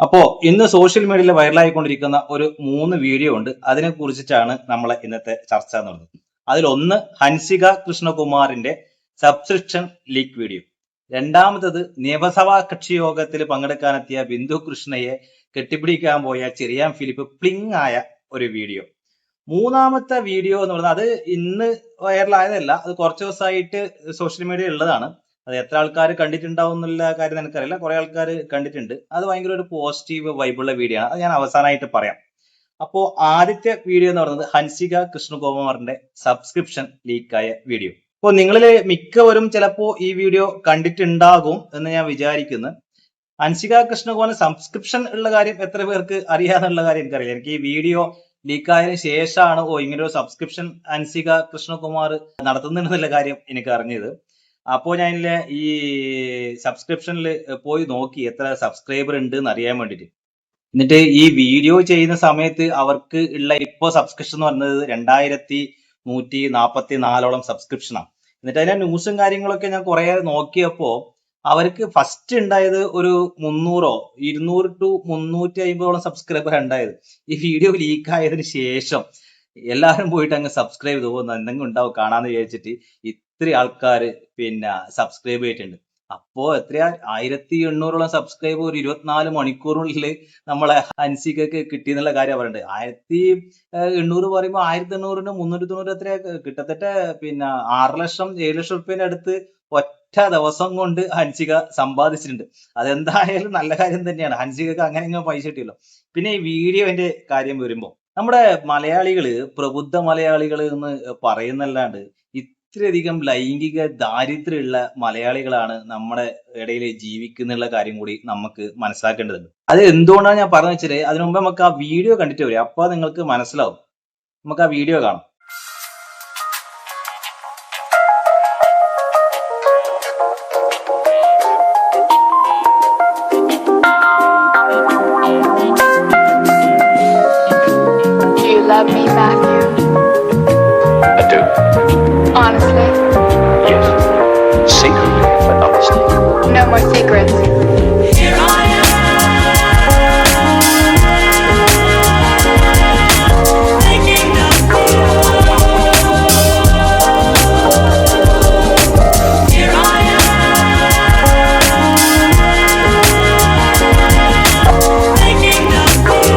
അപ്പോ ഇന്ന് സോഷ്യൽ മീഡിയയിൽ വൈറലായിക്കൊണ്ടിരിക്കുന്ന ഒരു 3 വീഡിയോ ഉണ്ട്. അതിനെ കുറിച്ചിട്ടാണ് നമ്മളെ ഇന്നത്തെ ചർച്ച എന്നുള്ളത്. അതിലൊന്ന് ഹൻസിക കൃഷ്ണകുമാറിന്റെ സബ്സ്ക്രിപ്ഷൻ ലീക്ക് വീഡിയോ. രണ്ടാമത്തത് നിയമസഭാ കക്ഷി യോഗത്തിൽ പങ്കെടുക്കാനെത്തിയ ബിന്ദു കൃഷ്ണയെ കെട്ടിപ്പിടിക്കാൻ പോയ ചെറിയാൻ ഫിലിപ്പ് പ്ലിങ് ആയ ഒരു വീഡിയോ. മൂന്നാമത്തെ വീഡിയോ എന്ന് പറയുന്നത് അത് ഇന്ന് വൈറലായതല്ല, അത് കുറച്ച് ദിവസമായിട്ട് സോഷ്യൽ മീഡിയ ഉള്ളതാണ്. അത് എത്ര ആൾക്കാർ കണ്ടിട്ടുണ്ടാവും എന്നുള്ള കാര്യം എനിക്കറിയില്ല. കുറെ ആൾക്കാർ കണ്ടിട്ടുണ്ട്. അത് ഭയങ്കര ഒരു പോസിറ്റീവ് വൈബുള്ള വീഡിയോ ആണ്. അത് ഞാൻ അവസാനമായിട്ട് പറയാം. അപ്പോ ആദ്യത്തെ വീഡിയോ എന്ന് പറയുന്നത് ഹൻസിക കൃഷ്ണകുമാറിന്റെ സബ്സ്ക്രിപ്ഷൻ ലീക്കായ വീഡിയോ. അപ്പോൾ നിങ്ങളില് മിക്കവരും ചിലപ്പോ ഈ വീഡിയോ കണ്ടിട്ടുണ്ടാകും എന്ന് ഞാൻ വിചാരിക്കുന്നു. ഹൻസിക കൃഷ്ണകുമാറിന് സബ്സ്ക്രിപ്ഷൻ ഉള്ള കാര്യം എത്ര പേർക്ക് അറിയാന്നുള്ള കാര്യം എനിക്കറിയില്ല. എനിക്ക് ഈ വീഡിയോ ലീക്കായതിനു ശേഷമാണ് ഇങ്ങനെ ഒരു സബ്സ്ക്രിപ്ഷൻ ഹൻസിക കൃഷ്ണകുമാർ നടത്തുന്നുണ്ടെന്നുള്ള കാര്യം എനിക്ക് അറിഞ്ഞത്. അപ്പോൾ ഞാൻ ഈ സബ്സ്ക്രിപ്ഷനിൽ പോയി നോക്കി എത്ര സബ്സ്ക്രൈബർ ഉണ്ട് എന്ന് അറിയാൻ വേണ്ടിയിട്ട്. എന്നിട്ട് ഈ വീഡിയോ ചെയ്യുന്ന സമയത്ത് അവർക്ക് ഉള്ള ഇപ്പോ സബ്സ്ക്രിപ്ഷൻ എന്ന് പറയുന്നത് 2144 സബ്സ്ക്രിപ്ഷനാണ്. എന്നിട്ട് അതിന്റെ ന്യൂസും കാര്യങ്ങളൊക്കെ ഞാൻ കുറെ നോക്കിയപ്പോ അവർക്ക് ഫസ്റ്റ് ഉണ്ടായത് ഒരു 200 to 350 സബ്സ്ക്രൈബർ ഉണ്ടായത്. ഈ വീഡിയോ ലീക്ക് ആയതിനു ശേഷം എല്ലാവരും പോയിട്ട് അങ്ങ് സബ്സ്ക്രൈബ് ചെയ്ത് പോകുന്ന എന്തെങ്കിലും ഉണ്ടാവും കാണാന്ന് വിചാരിച്ചിട്ട് ഇത്രയും ആൾക്കാർ സബ്സ്ക്രൈബ് ചെയ്തിട്ടുണ്ട്. അപ്പോ എത്രയാ 1800 സബ്സ്ക്രൈബ് ഒരു 24 മണിക്കൂറിനുള്ളിൽ നമ്മളെ ഹൻസികക്ക് കിട്ടിയെന്നുള്ള കാര്യം പറയുന്നുണ്ട്. 1800 പറയുമ്പോൾ 1800 390 എത്രയാ കിട്ടത്തட்ட 6 ലക്ഷം 7 ലക്ഷം റുപ്യന്റെ അടുത്ത് ഒറ്റ ദിവസം കൊണ്ട് ഹൻസിക സമ്പാദിച്ചിട്ടുണ്ട്. അതെന്തായാലും നല്ല കാര്യം തന്നെയാണ്. ഹൻസികക്ക് അങ്ങനെ പൈസ കിട്ടിയല്ലോ. പിന്നെ ഈ വീഡിയോന്റെ കാര്യം വരുമ്പോ നമ്മുടെ മലയാളികള് പ്രബുദ്ധ മലയാളികൾ എന്ന് പറയുന്നല്ലാണ്ട് ഇത്രയധികം ലൈംഗിക ദാരിദ്ര്യമുള്ള മലയാളികളാണ് നമ്മുടെ ഇടയിൽ ജീവിക്കുന്നുള്ള കാര്യം കൂടി നമുക്ക് മനസ്സിലാക്കേണ്ടതുണ്ട്. അത് എന്തുകൊണ്ടാണ് ഞാൻ പറഞ്ഞു വെച്ചാല് അതിനു മുമ്പ് നമുക്ക് ആ വീഡിയോ കണ്ടിട്ട് വരും. അപ്പൊ നിങ്ങൾക്ക് മനസ്സിലാവും. നമുക്ക് ആ വീഡിയോ കാണാം. Love me, Matthew? I do. Honestly? Yes. Secretly, but honestly. No more secrets. Here I am, making up for Here I am, making up for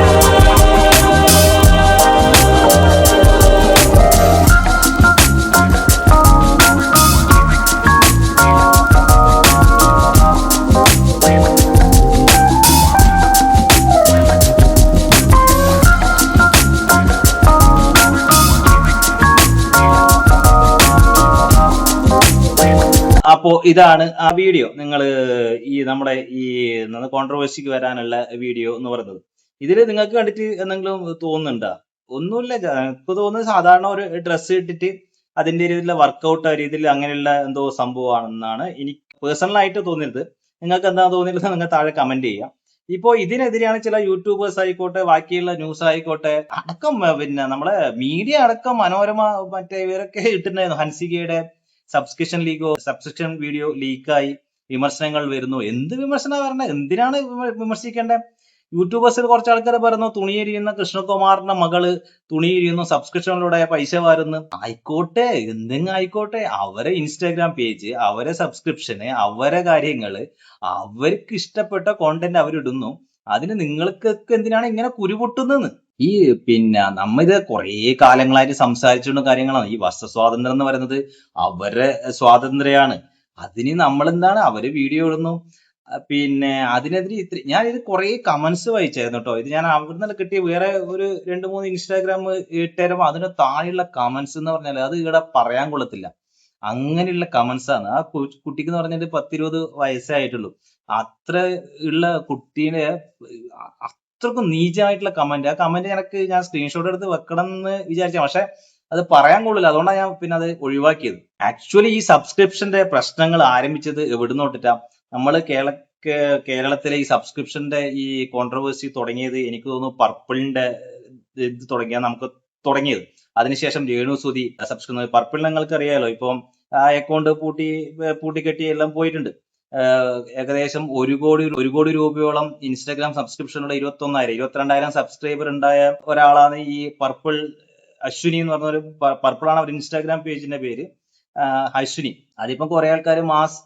അപ്പോ ഇതാണ് ആ വീഡിയോ. നിങ്ങൾ ഈ നമ്മുടെ ഈ കോൺട്രവേഴ്സിക്ക് വരാനുള്ള വീഡിയോ എന്ന് പറയുന്നത്. ഇതിൽ നിങ്ങൾക്ക് കണ്ടിട്ട് എന്തെങ്കിലും തോന്നുന്നുണ്ടോ? ഒന്നുമില്ല. എനിക്ക് തോന്നുന്നത് സാധാരണ ഒരു ഡ്രസ്സ് ഇട്ടിട്ട് അതിന്റെ രീതിയിലുള്ള വർക്കൗട്ട് രീതിയിൽ അങ്ങനെയുള്ള എന്തോ സംഭവമാണെന്നാണ് എനിക്ക് പേഴ്സണൽ ആയിട്ട് തോന്നിയത്. നിങ്ങൾക്ക് എന്താ തോന്നിയത് നിങ്ങൾ താഴെ കമന്റ് ചെയ്യാം. ഇപ്പോ ഇതിനെതിരെയാണ് ചില യൂട്യൂബേഴ്സ് ആയിക്കോട്ടെ ബാക്കിയുള്ള ന്യൂസ് ആയിക്കോട്ടെ അടക്കം നമ്മളെ മീഡിയ അടക്കം മനോരമ മറ്റേ ഇവരൊക്കെ ഇട്ടിട്ടുണ്ടായിരുന്നു ഹൻസികയുടെ സബ്സ്ക്രിപ്ഷൻ വീഡിയോ ലീക്കായി വിമർശനങ്ങൾ വരുന്നു. എന്ത് വിമർശനം പറഞ്ഞത്? എന്തിനാണ് വിമർശിക്കേണ്ടത്? യൂട്യൂബേഴ്സിൽ കുറച്ച് ആൾക്കാർ പറയുന്നു തുണിയെരിയുന്ന കൃഷ്ണകുമാറിന്റെ മകള് തുണിയെരിയുന്നു, സബ്സ്ക്രിപ്ഷനിലൂടെ പൈസ വരുന്നു. ആയിക്കോട്ടെ, എന്തെങ്കിലും ആയിക്കോട്ടെ. അവരെ ഇൻസ്റ്റാഗ്രാം പേജ്, അവരെ സബ്സ്ക്രിപ്ഷന്, അവരെ കാര്യങ്ങള്, അവർക്ക് ഇഷ്ടപ്പെട്ട കോണ്ടന്റ് അവരിടുന്നു. അതിന് നിങ്ങൾക്കൊക്കെ എന്തിനാണ് ഇങ്ങനെ കുരുപൊട്ടുന്നത്? ഈ നമ്മ ഇത് കുറേ കാലങ്ങളായിട്ട് സംസാരിച്ചുകൊണ്ട കാര്യങ്ങളാണ്. ഈ വസ്ത്ര സ്വാതന്ത്ര്യം എന്ന് പറയുന്നത് അവരെ സ്വാതന്ത്ര്യമാണ്. അതിന് നമ്മളെന്താണ് അവര് വീഡിയോ ഇടുന്നു. അതിനെതിരെ ഞാൻ ഇത് കുറെ കമന്റ്സ് വായിച്ചായിരുന്നു കേട്ടോ. ഇത് ഞാൻ അവിടെ നിന്ന് കിട്ടിയ വേറെ ഒരു 2-3 ഇൻസ്റ്റാഗ്രാം ഇട്ടുതരുമ്പോ അതിന് താഴെയുള്ള കമന്റ്സ് എന്ന് പറഞ്ഞാൽ അത് ഇവിടെ പറയാൻ കൊള്ളത്തില്ല. അങ്ങനെയുള്ള കമന്റ്സ് ആണ്. ആ കുട്ടിക്ക് എന്ന് പറഞ്ഞാൽ 10-20 വയസ്സേ ആയിട്ടുള്ളൂ. അത്ര ഉള്ള കുട്ടീനെ അത്രക്കും നീചമായിട്ടുള്ള കമന്റ്. ആ കമന്റ് ഞാൻ സ്ക്രീൻഷോട്ട് എടുത്ത് വെക്കണം എന്ന് വിചാരിച്ച, പക്ഷെ അത് പറയാൻ കൊള്ളില്ല. അതുകൊണ്ടാണ് ഞാൻ അത് ഒഴിവാക്കിയത്. ആക്ച്വലി ഈ സബ്സ്ക്രിപ്ഷന്റെ പ്രശ്നങ്ങൾ ആരംഭിച്ചത് എവിടുന്ന് തൊട്ടിട്ടാ? നമ്മൾ കേരളത്തിലെ ഈ സബ്സ്ക്രിപ്ഷന്റെ ഈ കോൺട്രവേഴ്സി തുടങ്ങിയത് എനിക്ക് തോന്നുന്നു പർപ്പിളിന്റെ ഇത് തുടങ്ങിയാൽ നമുക്ക് തുടങ്ങിയത്. അതിനുശേഷം രേണുസുതി സബ്സ്ക്രൈബ് പർപ്പിൾ നിങ്ങൾക്ക് അറിയാലോ, ഇപ്പം ആ അക്കൗണ്ട് പൂട്ടിക്കെട്ടി എല്ലാം പോയിട്ടുണ്ട്. ഏകദേശം 1 കോടി രൂപയോളം ഇൻസ്റ്റാഗ്രാം സബ്സ്ക്രിപ്ഷനുള്ള 22,000 സബ്സ്ക്രൈബർ ഉണ്ടായ ഒരാളാണ് ഈ പർപ്പിൾ അശ്വിനി എന്ന് പറഞ്ഞ ഒരു പർപ്പിളാണ് അവർ ഇൻസ്റ്റാഗ്രാം പേജിന്റെ പേര്, അശ്വിനി. അതിപ്പം കുറെ ആൾക്കാർ മാസ്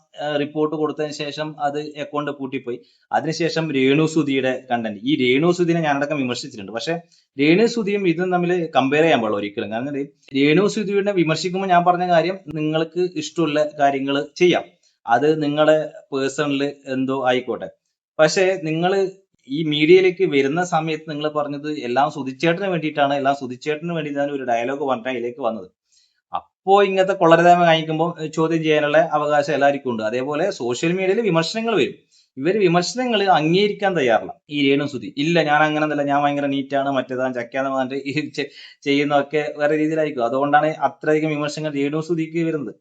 റിപ്പോർട്ട് കൊടുത്തതിന് ശേഷം അത് അക്കൗണ്ട് പൂട്ടിപ്പോയി. അതിനുശേഷം രേണുസുതിയുടെ കണ്ടന്റ്, ഈ രേണുസുതിനെ ഞാനടക്കം വിമർശിച്ചിട്ടുണ്ട്. പക്ഷെ രേണുസുതിയും ഇതും തമ്മിൽ കമ്പയർ ചെയ്യാൻ പാടില്ല ഒരിക്കലും. കാരണം രേണുസുതിയുടെ വിമർശിക്കുമ്പോൾ ഞാൻ പറഞ്ഞ കാര്യം, നിങ്ങൾക്ക് ഇഷ്ടമുള്ള കാര്യങ്ങൾ ചെയ്യാം, അത് നിങ്ങളെ പേഴ്സണൽ എന്തോ ആയിക്കോട്ടെ. പക്ഷെ നിങ്ങൾ ഈ മീഡിയയിലേക്ക് വരുന്ന സമയത്ത് നിങ്ങൾ പറഞ്ഞത് എല്ലാം സുധിച്ചേട്ടന് വേണ്ടിയിട്ടാണ്, എല്ലാം സുധിച്ചേട്ടന് വേണ്ടിയിട്ടാണ് ഒരു ഡയലോഗ് പറഞ്ഞാൽ ഇതിലേക്ക് വന്നത്. അപ്പോ ഇങ്ങനത്തെ കൊള്ളരുതായ്മ കാണിക്കുമ്പോൾ ചോദ്യം ചെയ്യാനുള്ള അവകാശം എല്ലാവർക്കും ഉണ്ട്. അതേപോലെ സോഷ്യൽ മീഡിയയിൽ വിമർശനങ്ങൾ വരും. ഇവര് വിമർശനങ്ങൾ അംഗീകരിക്കാൻ തയ്യാറില്ല. ഈ രേണുസുതി ഇല്ല, ഞാൻ അങ്ങനെയല്ല, ഞാൻ ഭയങ്കര നീറ്റാണ്, മറ്റേതാണ് ചക്കാന്ന് പറഞ്ഞിട്ട് ചെയ്യുന്നതൊക്കെ വേറെ രീതിയിലായിരിക്കും. അതുകൊണ്ടാണ് അത്രയധികം വിമർശനങ്ങൾ രേണുസുതിക്ക് വരുന്നത്.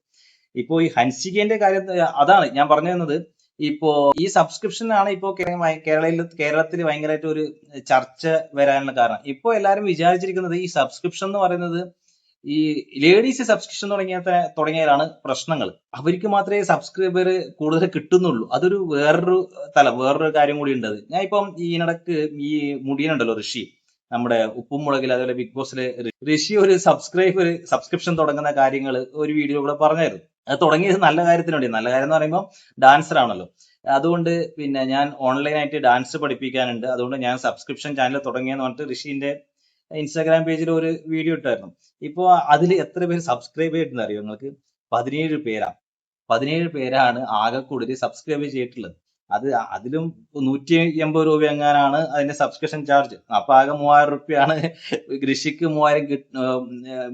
ഇപ്പോ ഈ ഹൻസികേന്റെ കാര്യം അതാണ് ഞാൻ പറഞ്ഞു തന്നത്. ഇപ്പോ ഈ സബ്സ്ക്രിപ്ഷൻ ആണ് ഇപ്പോ കേരളത്തിൽ ഭയങ്കരമായിട്ട് ഒരു ചർച്ച വരാനുള്ള കാരണം. ഇപ്പോ എല്ലാവരും വിചാരിച്ചിരിക്കുന്നത് ഈ സബ്സ്ക്രിപ്ഷൻ എന്ന് പറയുന്നത് ഈ ലേഡീസ് സബ്സ്ക്രിപ്ഷൻ തുടങ്ങിയതാണ് പ്രശ്നങ്ങൾ. അവർക്ക് മാത്രമേ സബ്സ്ക്രൈബർ കൂടുതൽ കിട്ടുന്നുള്ളൂ. അതൊരു വേറൊരു കാര്യം കൂടി ഉണ്ട്. ഞാൻ ഇപ്പം ഈയിടക്ക് ഈ മുടിയനുണ്ടല്ലോ ഋഷി, നമ്മുടെ ഉപ്പും മുളകിൽ അതുപോലെ ബിഗ് ബോസിലെ ഋഷി ഒരു സബ്സ്ക്രിപ്ഷൻ തുടങ്ങുന്ന കാര്യങ്ങൾ ഒരു വീഡിയോ കൂടെ പറഞ്ഞായിരുന്നു. അത് തുടങ്ങിയത് നല്ല കാര്യത്തിന് വേണ്ടി. നല്ല കാര്യം എന്ന് പറയുമ്പോൾ ഡാൻസർ ആണല്ലോ. അതുകൊണ്ട് പിന്നെ ഞാൻ ഓൺലൈനായിട്ട് ഡാൻസ് പഠിപ്പിക്കാനുണ്ട്, അതുകൊണ്ട് ഞാൻ സബ്സ്ക്രിപ്ഷൻ ചാനൽ തുടങ്ങിയെന്ന് പറഞ്ഞിട്ട് ഋഷിന്റെ ഇൻസ്റ്റാഗ്രാം പേജിൽ ഒരു വീഡിയോ ഇട്ടായിരുന്നു. ഇപ്പോ അതിൽ എത്ര പേര് സബ്സ്ക്രൈബ് ചെയ്തിട്ടുണ്ടെന്ന് അറിയോ നിങ്ങൾക്ക്? 17 പേരാണ്. 17 പേരാണ് ആകെ കൂടുതൽ സബ്സ്ക്രൈബ് ചെയ്തിട്ടുള്ളത്. അതിലും 180 രൂപ എങ്ങാനാണ് അതിന്റെ സബ്സ്ക്രിപ്ഷൻ ചാർജ്. അപ്പൊ ആകെ 3000 രൂപയാണ് ഋഷിക്ക് 3000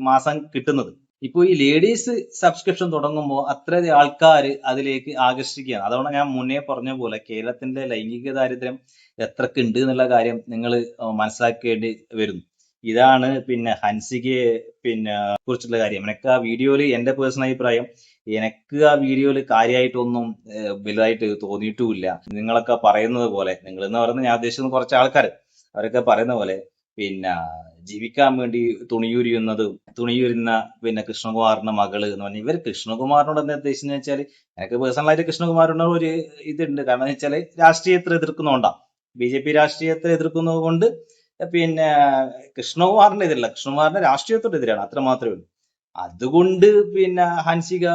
മാസം കിട്ടുന്നത്. ഇപ്പൊ ഈ ലേഡീസ് സബ്സ്ക്രിപ്ഷൻ തുടങ്ങുമ്പോൾ അത്രയധികം ആൾക്കാർ അതിലേക്ക് ആകർഷിക്കുകയാണ്. അതുകൊണ്ട് ഞാൻ മുന്നേ പറഞ്ഞ പോലെ കേരളത്തിന്റെ ലൈംഗിക ദാരിദ്ര്യം എത്രക്ക് ഉണ്ട് എന്നുള്ള കാര്യം നിങ്ങൾ മനസ്സിലാക്കേണ്ടി വരുന്നു. ഇതാണ് പിന്നെ ഹൻസികയെ കുറിച്ചുള്ള കാര്യം. എനിക്ക് ആ വീഡിയോയിൽ എന്റെ പേഴ്സണൽ അഭിപ്രായം, എനിക്ക് ആ വീഡിയോയിൽ കാര്യമായിട്ടൊന്നും വലുതായിട്ട് തോന്നിയിട്ടുമില്ല. നിങ്ങളൊക്കെ പറയുന്നത് പോലെ, നിങ്ങൾ എന്ന് പറയുന്നത് ഞാൻ ഉദ്ദേശിക്കുന്ന കുറച്ച് ആൾക്കാർ, അവരൊക്കെ പറയുന്ന പോലെ ജീവിക്കാൻ വേണ്ടി തുണിയൂരുന്ന കൃഷ്ണകുമാറിന്റെ മകള് എന്ന് പറഞ്ഞാൽ, ഇവർ കൃഷ്ണകുമാറിനോട് എന്താ ഉദ്ദേശിച്ചെന്ന് വെച്ചാൽ, എനിക്ക് പേഴ്സണലായിട്ട് കൃഷ്ണകുമാറിനോട് ഒരു ഇതുണ്ട്. കാരണം എന്ന് വെച്ചാൽ രാഷ്ട്രീയത്തെ എതിർക്കുന്നതുകൊണ്ടാ, BJP രാഷ്ട്രീയത്തെ എതിർക്കുന്നത് കൊണ്ട് കൃഷ്ണകുമാറിന്റെ എതിരല്ല, കൃഷ്ണകുമാറിന്റെ രാഷ്ട്രീയത്തോട് എതിരാണ്, അത്ര മാത്രമേ ഉള്ളൂ. അതുകൊണ്ട് ഹൻസിക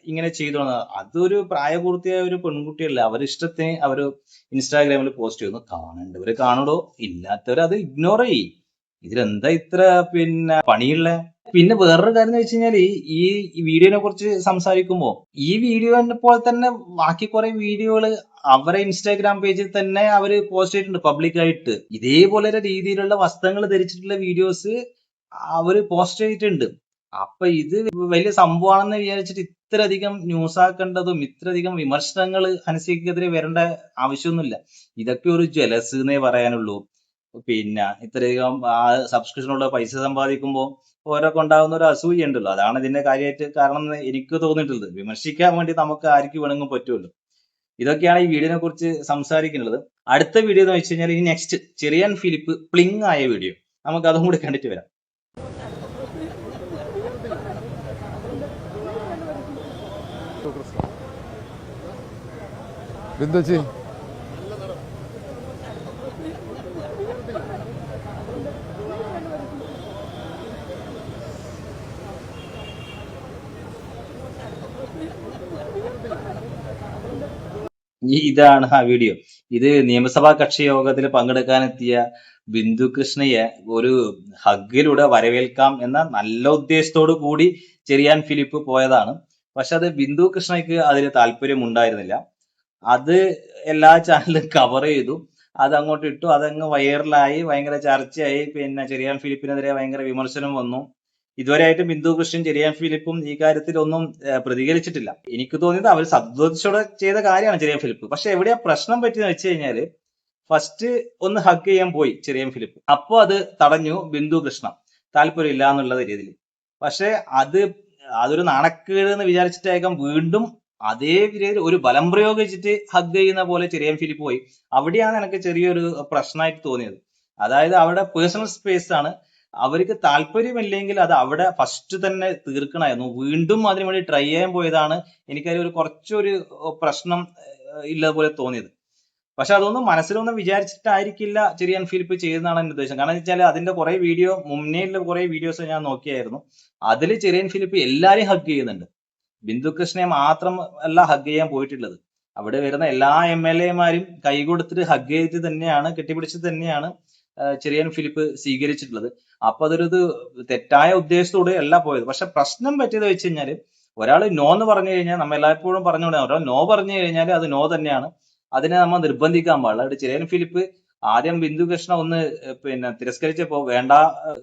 ഇങ്ങനെ ചെയ്തു. അതൊരു പ്രായപൂർത്തിയായ ഒരു പെൺകുട്ടിയല്ല, അവരിഷ്ടത്തിന് അവര് ഇൻസ്റ്റാഗ്രാമിൽ പോസ്റ്റ് ചെയ്യുന്നു. കാണേണ്ടവര് കാണുടോ, ഇല്ലാത്തവർ അത് ഇഗ്നോർ ചെയ്യും. ഇതിലെന്താ ഇത്ര പണിയുള്ള? പിന്നെ വേറൊരു കാര്യം എന്ന് വെച്ച് കഴിഞ്ഞാല്, ഈ വീഡിയോനെ കുറിച്ച് സംസാരിക്കുമ്പോ ഈ വീഡിയോനെ പോലെ തന്നെ ബാക്കി കുറെ വീഡിയോകള് അവരെ ഇൻസ്റ്റാഗ്രാം പേജിൽ തന്നെ അവര് പോസ്റ്റ് ചെയ്തിട്ടുണ്ട് പബ്ലിക്കായിട്ട്. ഇതേപോലെ രീതിയിലുള്ള വസ്ത്രങ്ങൾ ധരിച്ചിട്ടുള്ള വീഡിയോസ് അവര് പോസ്റ്റ് ചെയ്തിട്ടുണ്ട്. അപ്പൊ ഇത് വലിയ സംഭവമാണെന്ന് വിചാരിച്ചിട്ട് ഇത്രയധികം ന്യൂസ് ആക്കേണ്ടതും ഇത്രയധികം വിമർശനങ്ങൾ ഹൻസികക്കെതിരെ വരേണ്ട ആവശ്യമൊന്നുമില്ല. ഇതൊക്കെ ഒരു ജലസ് എന്നേ പറയാനുള്ളൂ. ഇത്രയധികം ആ സബ്സ്ക്രിപ്ഷനുള്ള പൈസ സമ്പാദിക്കുമ്പോൾ ഓരോക്കെ ഉണ്ടാകുന്ന ഒരു അസൂയ ഉണ്ടല്ലോ, അതാണ് ഇതിന്റെ കാര്യമായിട്ട് കാരണം എന്ന് എനിക്ക് തോന്നിയിട്ടുള്ളത്. വിമർശിക്കാൻ വേണ്ടി നമുക്ക് ആർക്ക് വേണമെങ്കിലും പറ്റുമല്ലോ. ഇതൊക്കെയാണ് ഈ വീഡിയോനെ കുറിച്ച് സംസാരിക്കുന്നത്. അടുത്ത വീഡിയോ എന്ന് വെച്ച് കഴിഞ്ഞാൽ ഈ നെക്സ്റ്റ് ചെറിയാൻ ഫിലിപ്പ് പ്ലിങ് ആയ വീഡിയോ, നമുക്ക് അതും കൂടി കണ്ടിട്ട് വരാം. ബിന്ദുച്ചി ഇതാണ് ആ വീഡിയോ. ഇത് നിയമസഭാ കക്ഷി യോഗത്തിൽ പങ്കെടുക്കാനെത്തിയ ബിന്ദു കൃഷ്ണയെ ഒരു ഹഗ്ഗിലൂടെ വരവേൽക്കാം എന്ന നല്ല ഉദ്ദേശത്തോടു കൂടി ചെറിയാൻ ഫിലിപ്പ് പോയതാണ്. പക്ഷെ അത് ബിന്ദു കൃഷ്ണയ്ക്ക് അതിൽ താല്പര്യം ഉണ്ടായിരുന്നില്ല. അത് എല്ലാ ചാനലും കവർ ചെയ്തു, അത് അങ്ങോട്ട് ഇട്ടു, അതങ്ങ് വൈറലായി, ഭയങ്കര ചർച്ചയായി. ചെറിയാൻ ഫിലിപ്പിനെതിരെ ഭയങ്കര വിമർശനം വന്നു. ഇതുവരെയായിട്ടും ബിന്ദു കൃഷ്ണൻ ചെറിയാൻ ഫിലിപ്പും ഈ കാര്യത്തിൽ ഒന്നും പ്രതികരിച്ചിട്ടില്ല. എനിക്ക് തോന്നിയത് അവർ സദ്വദിച്ചോടെ ചെയ്ത കാര്യമാണ് ചെറിയാൻ ഫിലിപ്പ്. പക്ഷെ എവിടെയാ പ്രശ്നം പറ്റിയെന്ന് വെച്ച് കഴിഞ്ഞാല്, ഫസ്റ്റ് ഒന്ന് ഹഗ് ചെയ്യാൻ പോയി ചെറിയാൻ ഫിലിപ്പ്, അപ്പൊ അത് തടഞ്ഞു ബിന്ദു കൃഷ്ണ, താല്പര്യമില്ല എന്നുള്ള രീതിയിൽ. പക്ഷെ അതൊരു നാണക്കേട് എന്ന് വിചാരിച്ചിട്ടായിരിക്കാം വീണ്ടും അതേ രീതിയിൽ ഒരു ബലം പ്രയോഗിച്ചിട്ട് ഹഗ് ചെയ്യുന്ന പോലെ ചെറിയാൻ ഫിലിപ്പ് പോയി. അവിടെയാണ് എനിക്ക് ചെറിയൊരു പ്രശ്നമായിട്ട് തോന്നിയത്. അതായത് അവിടെ പേഴ്സണൽ സ്പേസ് ആണ്, അവർക്ക് താല്പര്യമില്ലെങ്കിൽ അത് അവിടെ ഫസ്റ്റ് തന്നെ തീർക്കണമായിരുന്നു. വീണ്ടും അതിനു വേണ്ടി ട്രൈ ചെയ്യാൻ പോയതാണ് എനിക്കതിൽ ഒരു കുറച്ചൊരു പ്രശ്നം ഇല്ലതുപോലെ തോന്നിയത്. പക്ഷെ അതൊന്നും മനസ്സിലൊന്നും വിചാരിച്ചിട്ടായിരിക്കില്ല ചെറിയാൻ ഫിലിപ്പ് ചെയ്യുന്നതാണ് എന്റെ ഉദ്ദേശം. കാരണം വെച്ചാൽ അതിന്റെ കുറെ വീഡിയോ മുന്നേയുള്ള കുറെ വീഡിയോസ് ഞാൻ നോക്കിയായിരുന്നു. അതിൽ ചെറിയാൻ ഫിലിപ്പ് എല്ലാരെയും ഹഗ് ചെയ്യുന്നുണ്ട്. ബിന്ദുകൃഷ്ണനെ മാത്രം അല്ല ഹഗ് ചെയ്യാൻ പോയിട്ടുള്ളത്. അവിടെ വരുന്ന എല്ലാ MLA-മാരും കൈ കൊടുത്തിട്ട് ഹഗ് ചെയ്തിട്ട് തന്നെയാണ്, കെട്ടിപ്പിടിച്ചിട്ട് തന്നെയാണ് ചെറിയാൻ ഫിലിപ്പ് സ്വീകരിച്ചിട്ടുള്ളത്. അപ്പൊ അതൊരു തെറ്റായ ഉദ്ദേശത്തോടെ അല്ല പോയത്. പക്ഷെ പ്രശ്നം പറ്റിയത് വെച്ച് കഴിഞ്ഞാല് ഒരാൾ നോ എന്ന് പറഞ്ഞു കഴിഞ്ഞാൽ നമ്മൾ എല്ലായ്പ്പോഴും പറഞ്ഞുകൊണ്ട് ഒരാൾ നോ പറഞ്ഞു കഴിഞ്ഞാൽ അത് നോ തന്നെയാണ്. അതിനെ നമ്മൾ നിർബന്ധിക്കാൻ പാടില്ല. അവിടെ ചെറിയാൻ ഫിലിപ്പ് ആദ്യം ബിന്ദുകൃഷ്ണ ഒന്ന് തിരസ്കരിച്ചപ്പോ വേണ്ട,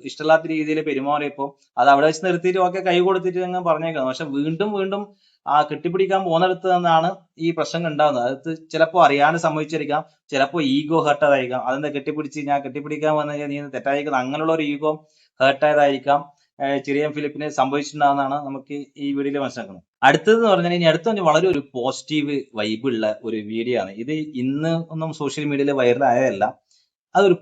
ഇഷ്ടമില്ലാത്ത രീതിയിൽ പെരുമാറിയപ്പോ അത് അവിടെ വെച്ച് നിർത്തിയിട്ട് ഒക്കെ കൈ കൊടുത്തിട്ട് അങ്ങ് പറഞ്ഞേക്കണം. പക്ഷെ വീണ്ടും വീണ്ടും ആ കെട്ടിപ്പിടിക്കാൻ പോകുന്നിടത്ത് നിന്നാണ് ഈ പ്രശ്നം ഉണ്ടാകുന്നത്. അത് ചിലപ്പോ അറിയാതെ സംഭവിച്ചിരിക്കാം, ചിലപ്പോ ഈഗോ ഹേർട്ടായിരിക്കാം. അതെന്താ കെട്ടിപ്പിടിച്ച് ഞാൻ കെട്ടിപ്പിടിക്കാൻ വന്നു കഴിഞ്ഞാൽ നീ തെറ്റായിരിക്കുന്നത്, അങ്ങനെയുള്ള ഒരു ഈഗോ ഹേർട്ടായതായിരിക്കാം ചെറിയാൻ ഫിലിപ്പിന് സംഭവിച്ചിട്ടുണ്ടാകുന്നതാണ് നമുക്ക് ഈ വീഡിയോയിൽ മനസ്സിലാക്കുന്നത്. അടുത്തത് പറഞ്ഞാൽ ഇനി അടുത്ത വളരെ ഒരു പോസിറ്റീവ് വൈബ് ഉള്ള ഒരു വീഡിയോ ആണ് ഇത്. ഇന്ന് ഒന്നും സോഷ്യൽ മീഡിയയിൽ വൈറലായതല്ല. അതൊരു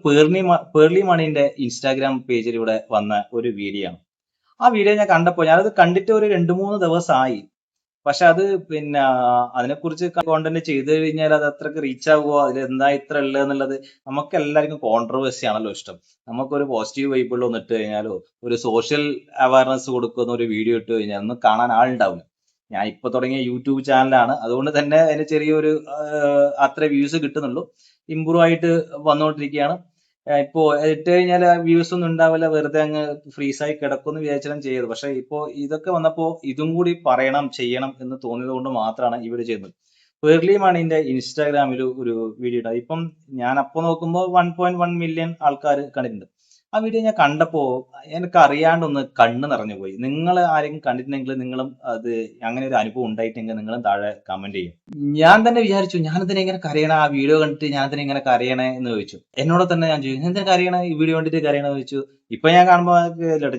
പേർലി മണിന്റെ ഇൻസ്റ്റാഗ്രാം പേജിലൂടെ വന്ന ഒരു വീഡിയോ ആണ്. ആ വീഡിയോ ഞാൻ കണ്ടപ്പോൾ ഞാനത് കണ്ടിട്ട് ഒരു 2-3 ദിവസമായി. പക്ഷെ അത് അതിനെക്കുറിച്ച് കോണ്ടന്റ് ചെയ്തു കഴിഞ്ഞാൽ അത് അത്രക്ക് റീച്ച് ആവുമോ, അതിൽ എന്താ ഇത്ര ഉള്ളത് എന്നുള്ളത് നമുക്ക് എല്ലാവർക്കും കോൺട്രവേഴ്സി ആണല്ലോ ഇഷ്ടം. നമുക്കൊരു പോസിറ്റീവ് വൈബിൾ ഒന്ന് ഇട്ട് കഴിഞ്ഞാലോ ഒരു സോഷ്യൽ അവയർനെസ് കൊടുക്കുന്ന ഒരു വീഡിയോ ഇട്ട് കഴിഞ്ഞാൽ ഒന്നും കാണാൻ ആളുണ്ടാവില്ല. ഞാൻ ഇപ്പൊ തുടങ്ങിയ യൂട്യൂബ് ചാനലാണ്, അതുകൊണ്ട് തന്നെ അതിന് ചെറിയൊരു അത്ര വ്യൂസ് കിട്ടുന്നുള്ളൂ. ഇമ്പ്രൂവ് ആയിട്ട് വന്നുകൊണ്ടിരിക്കുകയാണ്. ഇപ്പോ ഇട്ട് കഴിഞ്ഞാൽ വ്യൂസ് ഒന്നും ഉണ്ടാവില്ല, വെറുതെ അങ്ങ് ഫ്രീസായി കിടക്കുമെന്ന് വിചാരിച്ചാലും ചെയ്തത്. പക്ഷെ ഇപ്പോ ഇതൊക്കെ വന്നപ്പോ ഇതും കൂടി പറയണം, ചെയ്യണം എന്ന് തോന്നിയത് കൊണ്ട് മാത്രമാണ് ഈ വീഡിയോ ചെയ്യുന്നത്. പേർലി മണിന്റെ ഇൻസ്റ്റാഗ്രാമിൽ ഒരു വീഡിയോ ഇട്ടാ. ഇപ്പം ഞാൻ അപ്പൊ നോക്കുമ്പോൾ 1.1 മില്യൺ ആൾക്കാർ കണ്ടിട്ടുണ്ട്. ആ വീഡിയോ ഞാൻ കണ്ടപ്പോ എനിക്ക് അറിയാണ്ടൊന്ന് കണ്ണ് നിറഞ്ഞു പോയി. നിങ്ങൾ ആരെങ്കിലും കണ്ടിട്ടുണ്ടെങ്കിൽ നിങ്ങളും അത് അങ്ങനെ ഒരു അനുഭവം ഉണ്ടായിട്ടെങ്കിൽ നിങ്ങളും താഴെ കമന്റ് ചെയ്യും. ഞാൻ തന്നെ വിചാരിച്ചു ഞാൻ എന്തിനാ ഇങ്ങനെ കരയണ, ആ വീഡിയോ കണ്ടിട്ട് ഞാൻ എന്തിനാ ഇങ്ങനെ കരയണേ എന്ന് ചോദിച്ചു. എന്നോട് തന്നെ ഞാൻ ചോദിച്ചു എന്തിനാ കരയണ, ഈ വീഡിയോ കണ്ടിട്ട് കരയണെന്ന് ചോദിച്ചു. ഇപ്പൊ ഞാൻ കാണുമ്പോൾ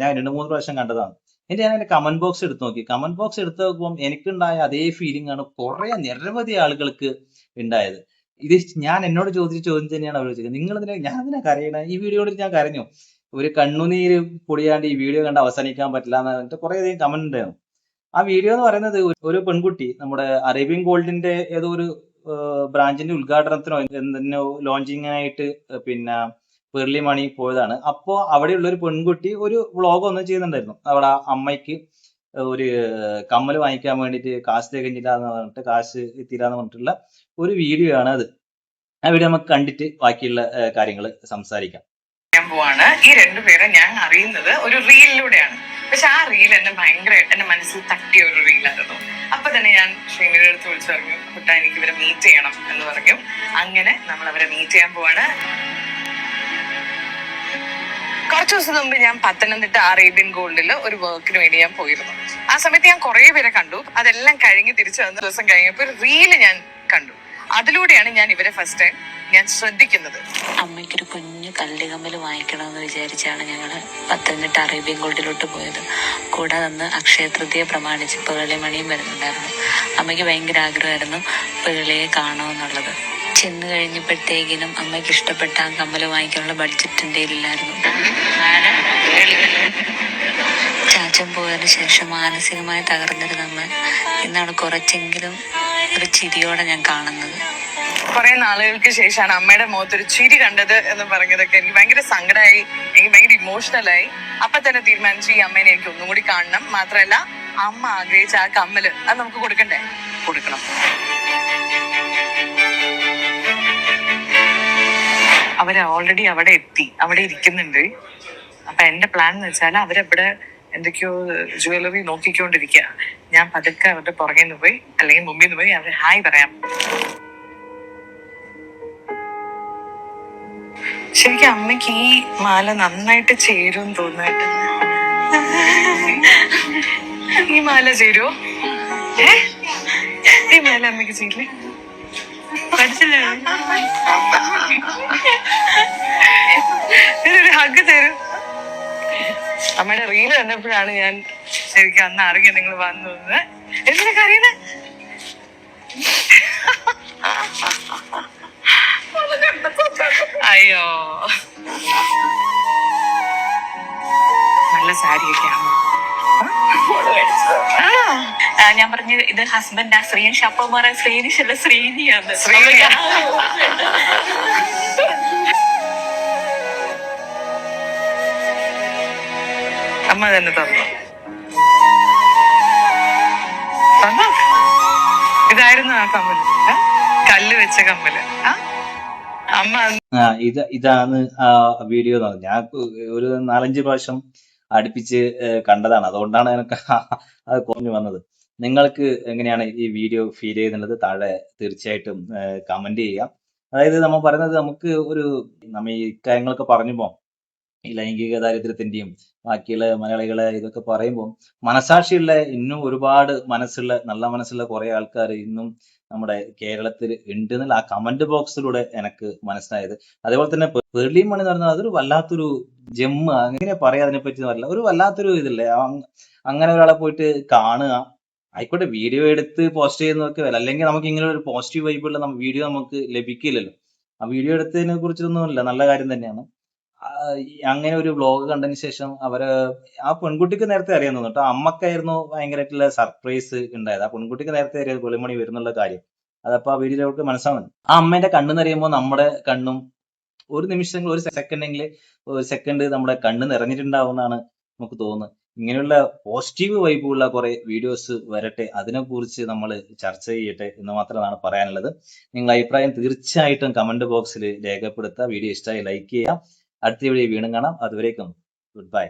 ഞാൻ 2-3 പ്രാവശ്യം കണ്ടതാണ്. ഞാൻ അതിന്റെ കമന്റ് ബോക്സ് എടുത്ത് നോക്കി. കമന്റ് ബോക്സ് എടുത്ത് നോക്കുമ്പോൾ എനിക്കുണ്ടായ അതേ ഫീലിംഗ് ആണ് നിരവധി ആളുകൾക്ക് ഉണ്ടായത്. ഇത് ഞാൻ എന്നോട് ചോദിച്ച ചോദ്യം തന്നെയാണ് അവർ ചോദിച്ചത്. നിങ്ങൾ ഞാൻ എന്തിനാ കരയണ, ഈ വീഡിയോ കണ്ടിട്ട് ഞാൻ കരഞ്ഞു, ഒരു കണ്ണുനീര് പൊടിയാണ്ട് ഈ വീഡിയോ കണ്ട് അവസാനിക്കാൻ പറ്റില്ല എന്ന് പറഞ്ഞിട്ട് കുറെ അധികം കമന്റ് ഉണ്ടായിരുന്നു. ആ വീഡിയോ എന്ന് പറയുന്നത് ഒരു പെൺകുട്ടി നമ്മുടെ അറേബ്യൻ ഗോൾഡിന്റെ ഏതോ ഒരു ബ്രാഞ്ചിന്റെ ഉദ്ഘാടനത്തിനോ എന്തിനോ ലോഞ്ചിങ്ങിനായിട്ട് പേർലി മണി പോയതാണ്. അപ്പോ അവിടെയുള്ള ഒരു പെൺകുട്ടി ഒരു വ്ളോഗ് ഒന്ന് ചെയ്യുന്നുണ്ടായിരുന്നു. അവിടെ അമ്മയ്ക്ക് ഒരു കമ്മൽ വാങ്ങിക്കാൻ വേണ്ടിയിട്ട് കാശ് തികഞ്ഞില്ല എന്ന് പറഞ്ഞിട്ട്, കാശ് എത്തിയില്ല എന്ന് പറഞ്ഞിട്ടുള്ള ഒരു വീഡിയോ ആണ് അത്. ആ വീഡിയോ നമുക്ക് കണ്ടിട്ട് ബാക്കിയുള്ള കാര്യങ്ങൾ സംസാരിക്കാം. പോവാണ്. ഈ രണ്ടുപേരെ ഞാൻ അറിയുന്നത് ഒരു റീലിലൂടെയാണ്. പക്ഷെ ആ റീൽ എന്നെ ഭയങ്കരമായിട്ട് എന്റെ മനസ്സിൽ തട്ടിയ ഒരു റീലായിരുന്നു. അപ്പൊ തന്നെ ഞാൻ ശ്രീനിയുടെ അടുത്ത് വിളിച്ചു പറഞ്ഞു, കുട്ടാ എനിക്ക് ഇവരെ മീറ്റ് ചെയ്യണം എന്ന് പറഞ്ഞു. അങ്ങനെ നമ്മൾ അവരെ മീറ്റ് ചെയ്യാൻ പോവാണ്. കുറച്ചു ദിവസം മുമ്പ് ഞാൻ പത്തനംതിട്ട അറേബ്യൻ ഗോൾഡിൽ ഒരു വർക്കിന് വേണ്ടി ഞാൻ പോയിരുന്നു. ആ സമയത്ത് ഞാൻ കുറെ പേരെ കണ്ടു. അതെല്ലാം കഴിഞ്ഞ് തിരിച്ചു വന്ന ദിവസം കഴിഞ്ഞപ്പോൾ ഒരു റീല് ഞാൻ കണ്ടു. അതിലൂടെയാണ് ഞാൻ ഇവരെ ഫസ്റ്റ് ടൈം ഞാൻ ശ്രദ്ധിക്കുന്നത്. അമ്മയ്ക്കൊരു കുഞ്ഞു കല്ലുകമ്മൽ വാങ്ങിക്കണമെന്ന് വിചാരിച്ചാണ് ഞങ്ങൾ പത്തനംതിട്ട അറേബ്യൻ ഗോൾഡിലോട്ട് പോയത്. കൂടാതെ അന്ന് അക്ഷയ തൃതീയ പ്രമാണിച്ച് പേർലി മണിയും വരുന്നുണ്ടായിരുന്നു. അമ്മയ്ക്ക് ഭയങ്കര ആഗ്രഹമായിരുന്നു പേർലിയെ കാണുമെന്നുള്ളത്. ചെന്ന് കഴിഞ്ഞപ്പോഴത്തേക്കിനും അമ്മയ്ക്ക് ഇഷ്ടപ്പെട്ട ആ കമ്മൽ വാങ്ങിക്കാനുള്ള ബഡ്ജറ്റ് എൻ്റെ കയ്യിലില്ലായിരുന്നു. ചാച്ചൻ പോയതിന് ശേഷം മാനസികമായി തകർന്നിരുന്ന അമ്മ ഇന്നാണ് കുറച്ചെങ്കിലും ഒരു ചിരിയോടെ ഞാൻ കാണുന്നത്. കുറെ നാളുകൾക്ക് ശേഷമാണ് അമ്മയുടെ മുഖത്തൊരു ചിരി കണ്ടത് എന്ന് പറഞ്ഞതൊക്കെ എനിക്ക് ഭയങ്കര സങ്കടമായി, എനിക്ക് ഭയങ്കര ഇമോഷണലായി. അപ്പൊ തന്നെ തീരുമാനിച്ചു ഈ അമ്മേനെ എനിക്ക് ഒന്നും കൂടി കാണണം. മാത്രമല്ല അമ്മ ആഗ്രഹിച്ച ആ കമ്മല് അത് നമുക്ക് കൊടുക്കണ്ടേ, കൊടുക്കണം. അവര് ഓൾറെഡി അവിടെ എത്തി, അവിടെ ഇരിക്കുന്നുണ്ട്. അപ്പൊ എന്റെ പ്ലാൻ എന്ന് വെച്ചാൽ അവരവിടെ എന്തൊക്കെയോ ജ്വല്ലറി നോക്കിക്കൊണ്ടിരിക്കുക. ഞാൻ പതുക്കെ അവരുടെ പുറകെ നിന്ന് പോയി അല്ലെങ്കിൽ മുമ്പിൽ നിന്ന് പോയി അവര് ഹായ് പറയാം. ശരിക്കും അമ്മയ്ക്ക് ഈ മാല നന്നായിട്ട് ചേരും തോന്നായിട്ട്. ഈ മാല ചേരുവോ? ഈ മാല അമ്മയ്ക്ക് ചേരില്ലേ? പഠിച്ചില്ലേ? ഒരു ഹഗ് തരൂ. അമ്മയുടെ റീല് കണ്ടപ്പോഴാണ് ഞാൻ ശരിക്കും അന്ന് അറിയാം നിങ്ങൾ വന്നു. എന്തിനൊക്കെ അറിയണേ? അയ്യോ സാരിയൊക്കെയാണ്. ഞാൻ പറഞ്ഞു ഇത് ഹസ്ബൻഡ് ശ്രീൻ ഷപ്പമാറ ശ്രീനിഷല്ല ശ്രീനിയാണ്. അമ്മ തന്നെ തന്നു. ഇതായിരുന്നു ആ കമ്മല്, കല്ല് വെച്ച കമ്മല്. അമ്മ ഇതാണ് ആ വീഡിയോ എന്ന് പറഞ്ഞത്. ഞാൻ ഒരു 4-5 പ്രാവശ്യം അടുപ്പിച്ച് കണ്ടതാണ്. അതുകൊണ്ടാണ് എനിക്ക് അത് കുറഞ്ഞു വന്നത്. നിങ്ങൾക്ക് എങ്ങനെയാണ് ഈ വീഡിയോ ഫീൽ ചെയ്യുന്നത്? താഴെ തീർച്ചയായിട്ടും കമന്റ് ചെയ്യാം. അതായത് നമ്മൾ പറയുന്നത് നമ്മ ഈ കാര്യങ്ങളൊക്കെ പറഞ്ഞപ്പോ ഈ ലൈംഗിക ദാരിദ്ര്യത്തിന്റെയും ബാക്കിയുള്ള മലയാളികളെ ഇതൊക്കെ പറയുമ്പോൾ മനസാക്ഷിയുള്ള ഇന്നും ഒരുപാട് നല്ല മനസ്സുള്ള കുറെ ആൾക്കാർ ഇന്നും നമ്മുടെ കേരളത്തിൽ ഉണ്ട് എന്നുള്ള ആ കമന്റ് ബോക്സിലൂടെ എനിക്ക് മനസ്സിലായത്. അതേപോലെ തന്നെ പേർലി മണി എന്ന് പറഞ്ഞാൽ അതൊരു വല്ലാത്തൊരു ജെമ്മ്, അങ്ങനെ പറയാ അതിനെപ്പറ്റി പറയില്ല, ഒരു വല്ലാത്തൊരു ഇതില്ലേ. അങ്ങനെ ഒരാളെ പോയിട്ട് കാണുക, ആയിക്കോട്ടെ വീഡിയോ എടുത്ത് പോസ്റ്റ് ചെയ്യുന്നതൊക്കെ വല്ല, അല്ലെങ്കിൽ നമുക്ക് ഇങ്ങനെ ഒരു പോസിറ്റീവ് വൈബുള്ള വീഡിയോ നമുക്ക് ലഭിക്കില്ലല്ലോ. ആ വീഡിയോ എടുത്തതിനെ കുറിച്ചൊന്നുമില്ല, നല്ല കാര്യം തന്നെയാണ്. അങ്ങനെ ഒരു വ്ലോഗ് കണ്ടതിന് ശേഷം ആ പെൺകുട്ടിക്ക് നേരത്തെ അറിയാൻ തോന്നുന്നു കേട്ടോ. അമ്മക്കായിരുന്നു ഭയങ്കരമായിട്ടുള്ള സർപ്രൈസ് ഉണ്ടായത്. ആ പെൺകുട്ടിക്ക് നേരത്തെ അറിയാം വെളിമണി വരുന്നുള്ള കാര്യം. അതപ്പോ ആ വീഡിയോയിലോട്ട് മനസ്സിലാവുന്നത്. ആ അമ്മേന്റെ കണ്ണെന്ന് അറിയുമ്പോൾ നമ്മുടെ കണ്ണും ഒരു നിമിഷങ്ങൾ, ഒരു സെക്കൻഡ് നമ്മുടെ കണ്ണ് നിറഞ്ഞിട്ടുണ്ടാവുമെന്നാണ് നമുക്ക് തോന്നുന്നത്. ഇങ്ങനെയുള്ള പോസിറ്റീവ് വൈബുള്ള കുറെ വീഡിയോസ് വരട്ടെ, അതിനെക്കുറിച്ച് നമ്മൾ ചർച്ച ചെയ്യട്ടെ എന്ന് മാത്രമാണ് പറയാനുള്ളത്. നിങ്ങളുടെ അഭിപ്രായം തീർച്ചയായിട്ടും കമന്റ് ബോക്സിൽ രേഖപ്പെടുത്തുക. വീഡിയോ ഇഷ്ടമായി ലൈക്ക് ചെയ്യാം. അടുത്ത വീഡിയോ വീണ്ടും കാണാം. അതുവരേക്കും ഗുഡ് ബൈ.